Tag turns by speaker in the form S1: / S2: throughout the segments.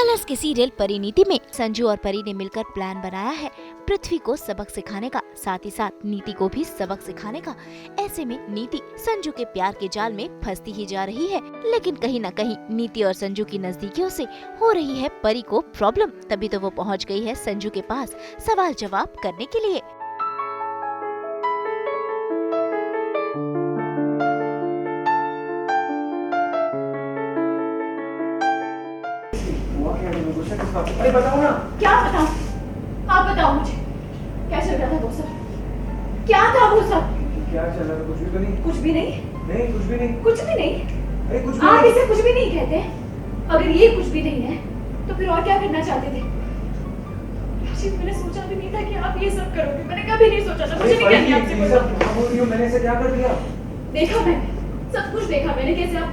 S1: Colours के serial Parineeti में संजू और परी ने मिलकर प्लान बनाया है पृथ्वी को सबक सिखाने का, साथ ही साथ नीति को भी सबक सिखाने का। ऐसे में नीति संजू के प्यार के जाल में फंसती ही जा रही है, लेकिन कहीं न कहीं नीति और संजू की नजदीकियों से हो रही है परी को प्रॉब्लम। तभी तो वो पहुंच गई है संजू के पास सवाल जवाब करने के लिए।
S2: अरे बताओ ना।
S3: क्या बताऊं? आप बताओ मुझे, क्या चल रहा था वो सब? क्या था वो सब?
S2: क्या चल रहा था? कुछ भी तो नहीं।
S3: कुछ भी नहीं?
S2: नहीं, कुछ भी नहीं।
S3: कुछ भी नहीं?
S2: अरे कुछ भी
S3: आप
S2: नहीं।
S3: इसे कुछ भी नहीं कहते? अगर ये कुछ भी नहीं है तो फिर और क्या करना चाहते थे? राशिद, मैंने सोचा भी नहीं था कि आप ये सब करोगे। मैंने कभी नहीं सोचा था। मुझे नहीं कहनी आपसे कोई बात।
S2: क्या बोल रही हो? मैंने ऐसा क्या कर दिया?
S3: देखा मैंने, सब कुछ देखा मैंने, कैसे आप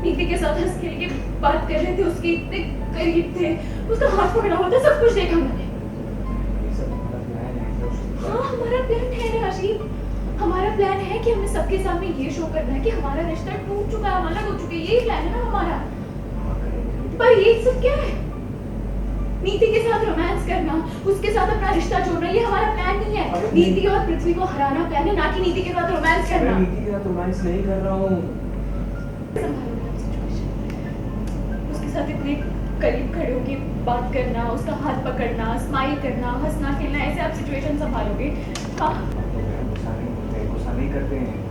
S3: नीति के साथ हंस खेल के बात कर रहे थे, उसके इतने करीब थे, उसका हाथ पकड़ा हुआ था, सब कुछ देखा मैंने। हाँ, हमारा प्लान है राशिद, हमारा प्लान है कि हमें सबके सामने ये शो करना है कि हमारा रिश्ता टूट चुका है, हम अलग हो चुके हैं, यही प्लान है ना हमारा। पर ये सब क्या है? नीति के साथ रोमांस करना, उसके साथ अपना रिश्ता जोड़ना, ये हमारा प्लान नहीं है। नीति और पृथ्वी को हराना प्लान है, ना कि नीति के साथ रोमांस करना।
S2: मैं नीति के साथ रोमांस नहीं कर रहा हूँ।
S3: उसके साथ इतने करीब खड़े होके बात करना, उसका हाथ पकड़ना, स्माइल करना, हंसना खेलना, ऐसे आप सिचुएशन संभालोगे? हाँ,
S2: गुस्सा नहीं करते हैं।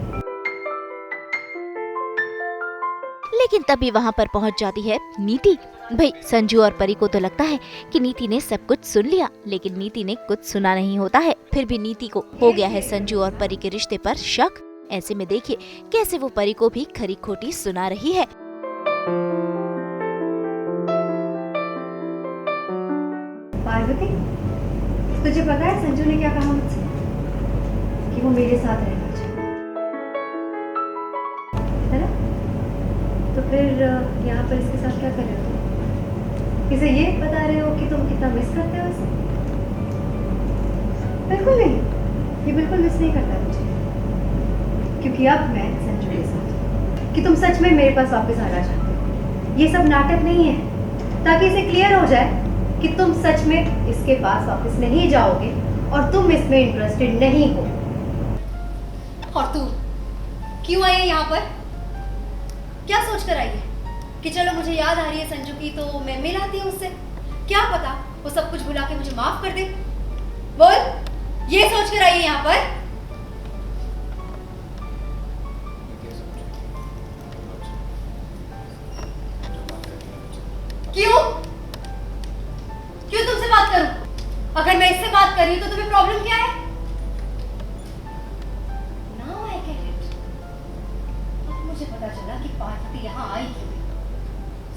S1: लेकिन तभी वहाँ पर पहुँच जाती है नीति। भाई संजू और परी को तो लगता है कि नीति ने सब कुछ सुन लिया, लेकिन नीति ने कुछ सुना नहीं होता है। फिर भी नीति को हो गया है संजू और परी के रिश्ते पर शक। ऐसे में देखिए कैसे वो परी को भी खरी खोटी सुना रही है।
S4: पार्वती, तुझे पता है संजू ने क्या कहा मुझसे? कि वो मेरे साथ रहना चाहती है ना? तो फिर यहाँ पर इसके साथ क्या कर रहे हो? इसे ये बता रहे हो कि तुम कितना मिस करते हो इसे? बिल्कुल नहीं, ये बिल्कुल मिस नहीं करता मुझे, क्योंकि अब मैं संजू के साथ कि तुम सच में मेरे पास वापस आना चाहते हो। ये सब नाटक नहीं है, ताकि इसे क्लियर हो जाए कि तुम सच में इसके पास वापस नहीं जाओगे और तुम इसमें इंटरेस्टेड नहीं हो।
S5: और तू क्यों आई है यहाँ पर? क्या सोच कर आई है कि चलो मुझे याद आ रही है संजू की तो मैं मिल आती हूँ उससे? क्या पता वो सब कुछ भुला के मुझे माफ कर दे। बोल, ये सोच कर आई है यहाँ पर? क्यों क्यों तुमसे बात करूं? अगर मैं इससे बात कर रही हूं तो तुम्हें प्रॉब्लम क्या है? Now I get it. अब मुझे पता चला कि पार्वती यहाँ आई क्यों।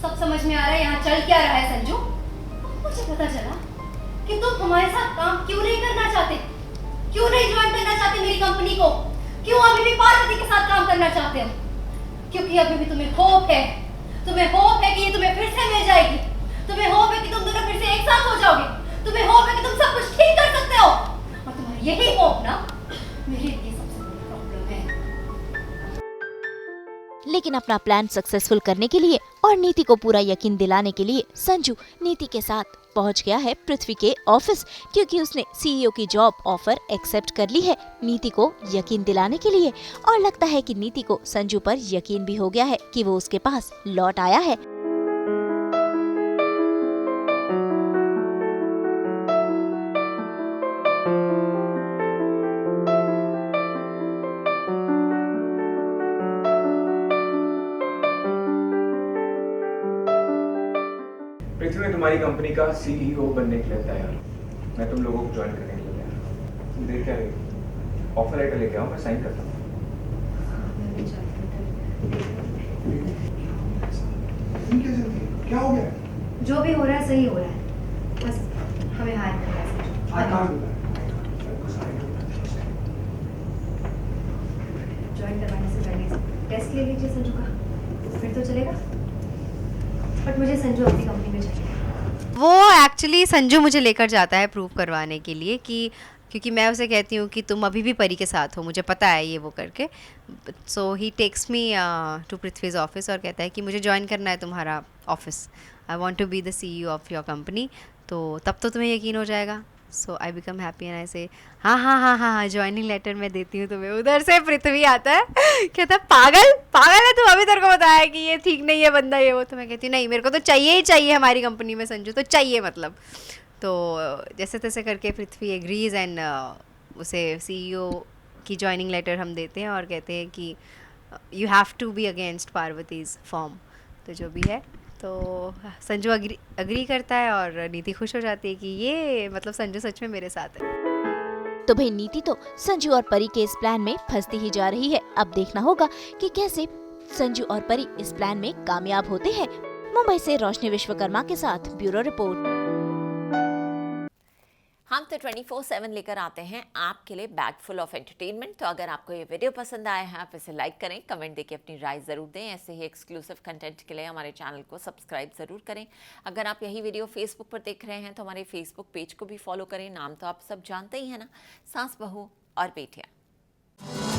S5: सब समझ में आ रहा है यहाँ चल क्या रहा है संजू। अब मुझे पता चला कि तुम हमारे साथ काम क्यों नहीं करना चाहते, क्यों नहीं ज्वाइन करना चाहते मेरी कंपनी को, क्यों अभी भी पार्वती के साथ काम करना चाहते हो? क्योंकि अभी भी तुम्हें होप है कि ये तुम्हें फिर से मिल जाएगी, तुम्हें होप है कि तुम दोनों फिर से एक साथ हो जाओगे, तुम्हें होप है कि तुम सब कुछ ठीक कर सकते हो। और तुम्हारी यही होप ना मेरे लिए सबसे बड़ी प्रॉब्लम है।
S1: लेकिन अपना प्लान सक्सेसफुल करने के लिए और नीति को पूरा यकीन दिलाने के लिए संजू नीति के साथ पहुंच गया है पृथ्वी के ऑफिस, क्योंकि उसने सीईओ की जॉब ऑफर एक्सेप्ट कर ली है नीति को यकीन दिलाने के लिए। और लगता है कि नीति को संजू पर यकीन भी हो गया है कि वो उसके पास लौट आया है।
S2: पृथ्वी में तुम्हारी कंपनी का सीईओ बनने के लिए तैयार हूँ। मैं तुम लोगों को ज्वाइन करने के लिए तैयार हूँ। तुम देर क्या रही? ऑफर लेटर लेके आओ, मैं साइन करता हूँ। क्या हो गया?
S4: जो भी हो रहा है सही हो रहा है, बस हमें हायर करना है। ज्वाइन करवाने से पहले टेस्ट ले लीजिए संजू का, फिर तो चलेगा। बट मुझे संजू अपनी कंपनी में चाहिए।
S5: वो एक्चुअली संजू मुझे लेकर जाता है प्रूव करवाने के लिए कि क्योंकि मैं उसे कहती हूँ कि तुम अभी भी परी के साथ हो, मुझे पता है ये वो करके। So he takes me to Prithvi's office और कहता है कि मुझे ज्वाइन करना है तुम्हारा office, I want to be the CEO of your company, तो तब तो तुम्हें यकीन हो जाएगा। So I become happy and I say हाँ हाँ हाँ हाँ हाँ ज्वाइनिंग लेटर मैं देती हूँ तुम्हें। उधर से पृथ्वी आता है, कहता है पागल पागल है तू, अभी तेरे को बताया कि ये ठीक नहीं है बंदा ये वो। तो मैं कहती हूँ नहीं मेरे को तो चाहिए ही चाहिए हमारी कंपनी में संजू, तो चाहिए मतलब। तो जैसे तैसे करके पृथ्वी एग्रीज एंड उसे CEO की ज्वाइनिंग लेटर हम देते हैं और कहते हैं कि you have to be against Parvati's form. तो जो भी है तो संजू अग्री करता है और नीति खुश हो जाती है कि ये मतलब संजू सच में मेरे साथ है।
S1: तो भाई नीति तो संजू और परी के इस प्लान में फंसती ही जा रही है। अब देखना होगा कि कैसे संजू और परी इस प्लान में कामयाब होते हैं। मुंबई से रोशनी विश्वकर्मा के साथ ब्यूरो रिपोर्ट।
S6: हम तो 24/7 लेकर आते हैं आपके लिए बैग फुल ऑफ एंटरटेनमेंट। तो अगर आपको ये वीडियो पसंद आया है आप इसे लाइक करें, कमेंट देके अपनी राय ज़रूर दें। ऐसे ही एक्सक्लूसिव कंटेंट के लिए हमारे चैनल को सब्सक्राइब ज़रूर करें। अगर आप यही वीडियो फेसबुक पर देख रहे हैं तो हमारे फेसबुक पेज को भी फॉलो करें। नाम तो आप सब जानते ही हैं ना, सास बहू और बेटियाँ।